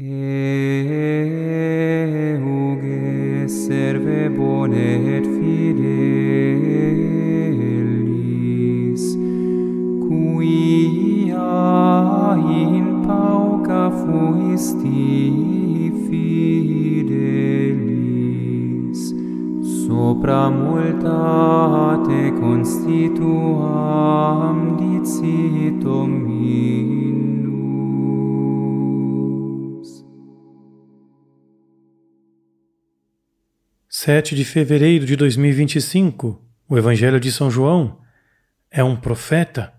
Euge serve bone et fidelis, quia in pauca fuisti fidelis, sopra multa te constituam dicito minus. 7 de fevereiro de 2025, o Evangelho de São João é um profeta.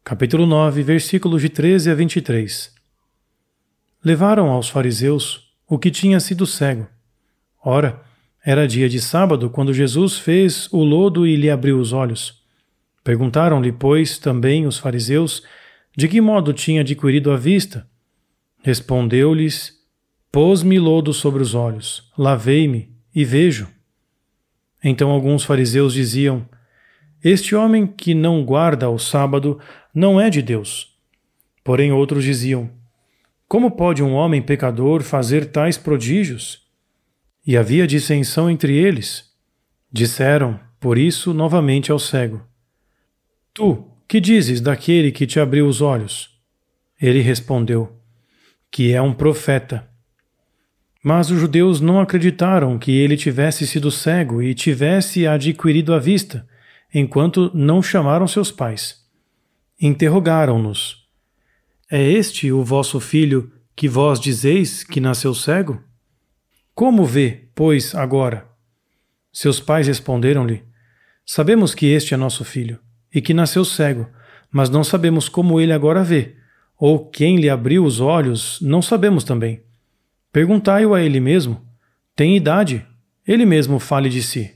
Capítulo 9, versículos de 13 a 23. Levaram aos fariseus o que tinha sido cego. Ora, era dia de sábado quando Jesus fez o lodo e lhe abriu os olhos. Perguntaram-lhe, pois, também os fariseus, de que modo tinha adquirido a vista. Respondeu-lhes, pôs-me lodo sobre os olhos, lavei-me e vejo. Então alguns fariseus diziam, este homem que não guarda o sábado não é de Deus. Porém outros diziam, como pode um homem pecador fazer tais prodígios? E havia dissensão entre eles. Disseram, por isso, novamente ao cego, tu, que dizes daquele que te abriu os olhos? Ele respondeu, que é um profeta. Mas os judeus não acreditaram que ele tivesse sido cego e tivesse adquirido a vista, enquanto não chamaram seus pais. Interrogaram-nos. É este o vosso filho que vós dizeis que nasceu cego? Como vê, pois, agora? Seus pais responderam-lhe, sabemos que este é nosso filho, e que nasceu cego, mas não sabemos como ele agora vê, ou quem lhe abriu os olhos, não sabemos também. Perguntai-o a ele mesmo. Tem idade, ele mesmo fale de si.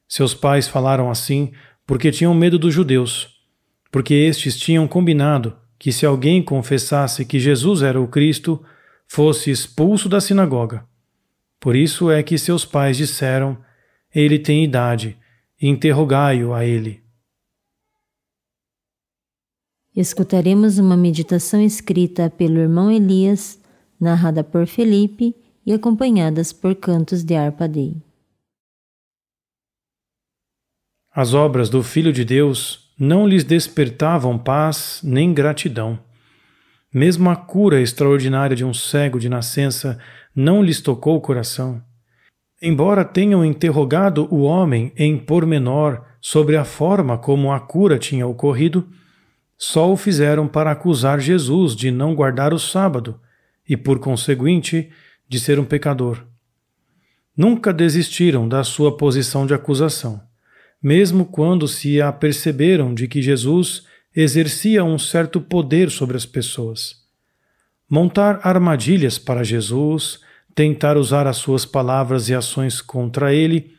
Seus pais falaram assim porque tinham medo dos judeus, porque estes tinham combinado que se alguém confessasse que Jesus era o Cristo, fosse expulso da sinagoga. Por isso é que seus pais disseram, ele tem idade, interrogai-o a ele. Escutaremos uma meditação escrita pelo irmão Elias, narrada por Felipe e acompanhadas por cantos de harpa-dei. As obras do Filho de Deus não lhes despertavam paz nem gratidão. Mesmo a cura extraordinária de um cego de nascença não lhes tocou o coração. Embora tenham interrogado o homem em pormenor sobre a forma como a cura tinha ocorrido, só o fizeram para acusar Jesus de não guardar o sábado, e, por conseguinte, de ser um pecador. Nunca desistiram da sua posição de acusação, mesmo quando se aperceberam de que Jesus exercia um certo poder sobre as pessoas. Montar armadilhas para Jesus, tentar usar as suas palavras e ações contra ele,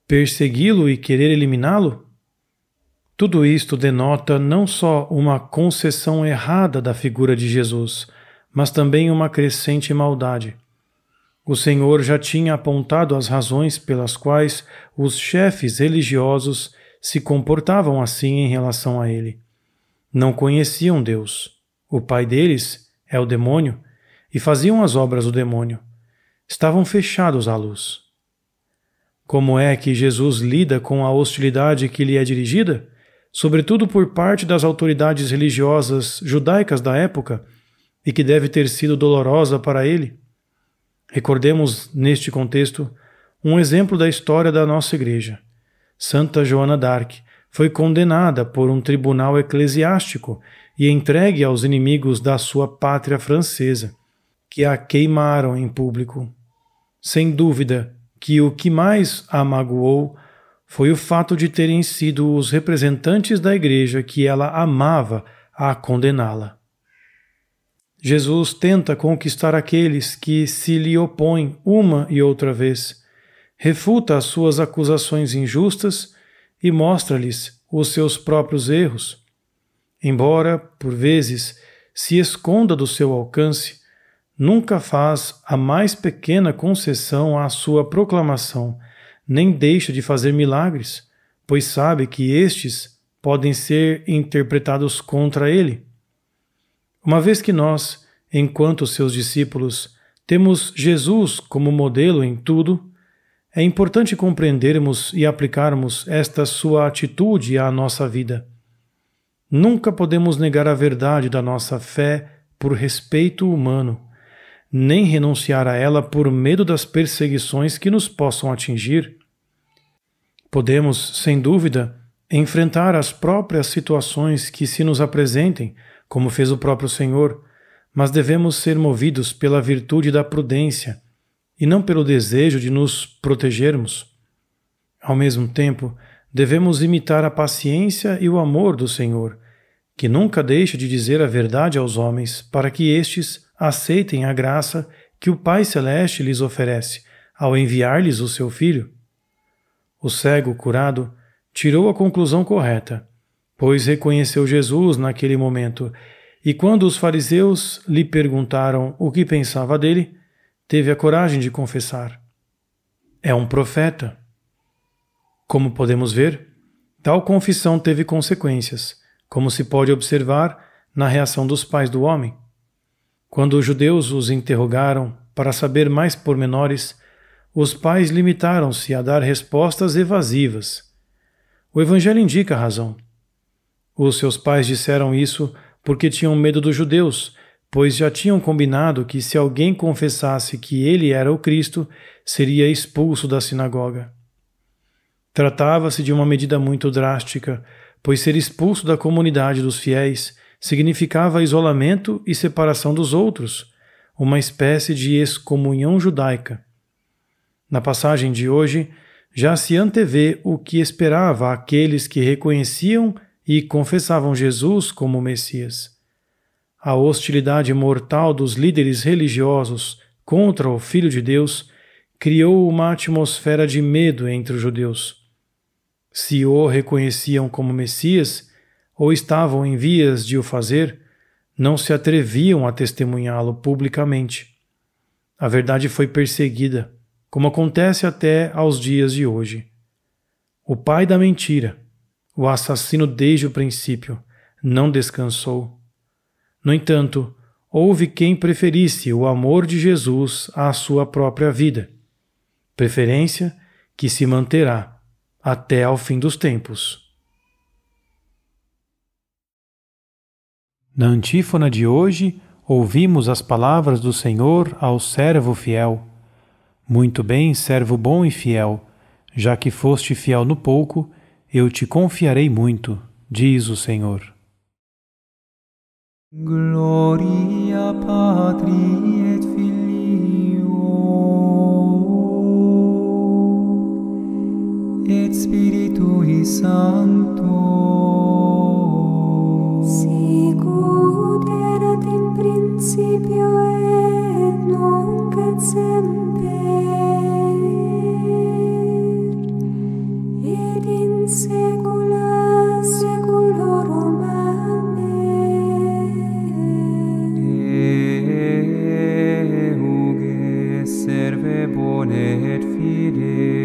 persegui-lo e querer eliminá-lo? Tudo isto denota não só uma concessão errada da figura de Jesus, mas também uma crescente maldade. O Senhor já tinha apontado as razões pelas quais os chefes religiosos se comportavam assim em relação a ele. Não conheciam Deus. O pai deles é o demônio, e faziam as obras do demônio. Estavam fechados à luz. Como é que Jesus lida com a hostilidade que lhe é dirigida? Sobretudo por parte das autoridades religiosas judaicas da época, e que deve ter sido dolorosa para ele. Recordemos, neste contexto, um exemplo da história da nossa Igreja. Santa Joana d'Arc foi condenada por um tribunal eclesiástico e entregue aos inimigos da sua pátria francesa, que a queimaram em público. Sem dúvida que o que mais a magoou foi o fato de terem sido os representantes da Igreja que ela amava a condená-la. Jesus tenta conquistar aqueles que se lhe opõem uma e outra vez, refuta as suas acusações injustas e mostra-lhes os seus próprios erros. Embora, por vezes, se esconda do seu alcance, nunca faz a mais pequena concessão à sua proclamação, nem deixa de fazer milagres, pois sabe que estes podem ser interpretados contra ele. Uma vez que nós, enquanto seus discípulos, temos Jesus como modelo em tudo, é importante compreendermos e aplicarmos esta sua atitude à nossa vida. Nunca podemos negar a verdade da nossa fé por respeito humano, nem renunciar a ela por medo das perseguições que nos possam atingir. Podemos, sem dúvida, enfrentar as próprias situações que se nos apresentem, como fez o próprio Senhor, mas devemos ser movidos pela virtude da prudência e não pelo desejo de nos protegermos. Ao mesmo tempo, devemos imitar a paciência e o amor do Senhor, que nunca deixa de dizer a verdade aos homens para que estes aceitem a graça que o Pai Celeste lhes oferece ao enviar-lhes o seu Filho. O cego curado tirou a conclusão correta, pois reconheceu Jesus naquele momento, e quando os fariseus lhe perguntaram o que pensava dele, teve a coragem de confessar: é um profeta. Como podemos ver, tal confissão teve consequências, como se pode observar na reação dos pais do homem. Quando os judeus os interrogaram para saber mais pormenores, os pais limitaram-se a dar respostas evasivas. O Evangelho indica a razão. Os seus pais disseram isso porque tinham medo dos judeus, pois já tinham combinado que se alguém confessasse que ele era o Cristo, seria expulso da sinagoga. Tratava-se de uma medida muito drástica, pois ser expulso da comunidade dos fiéis significava isolamento e separação dos outros, uma espécie de excomunhão judaica. Na passagem de hoje, já se antevê o que esperava aqueles que reconheciam e confessavam Jesus como Messias. A hostilidade mortal dos líderes religiosos contra o Filho de Deus criou uma atmosfera de medo entre os judeus. Se o reconheciam como Messias, ou estavam em vias de o fazer, não se atreviam a testemunhá-lo publicamente. A verdade foi perseguida, como acontece até aos dias de hoje. O pai da mentira, o assassino desde o princípio, não descansou. No entanto, houve quem preferisse o amor de Jesus à sua própria vida, preferência que se manterá até ao fim dos tempos. Na antífona de hoje, ouvimos as palavras do Senhor ao servo fiel. Muito bem, servo bom e fiel, já que foste fiel no pouco, eu te confiarei muito, diz o Senhor. Gloria Patri et Filio et Spiritui Sancto, sicut erat in principio et nunc et semper et in saecula saeculorum. Euge serve bone et fidelis,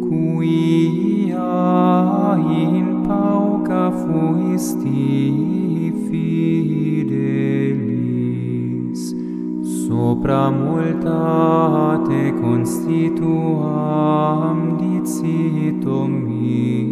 quia in pauca fuisti fidelis, sopra multa te constituam dicito mi.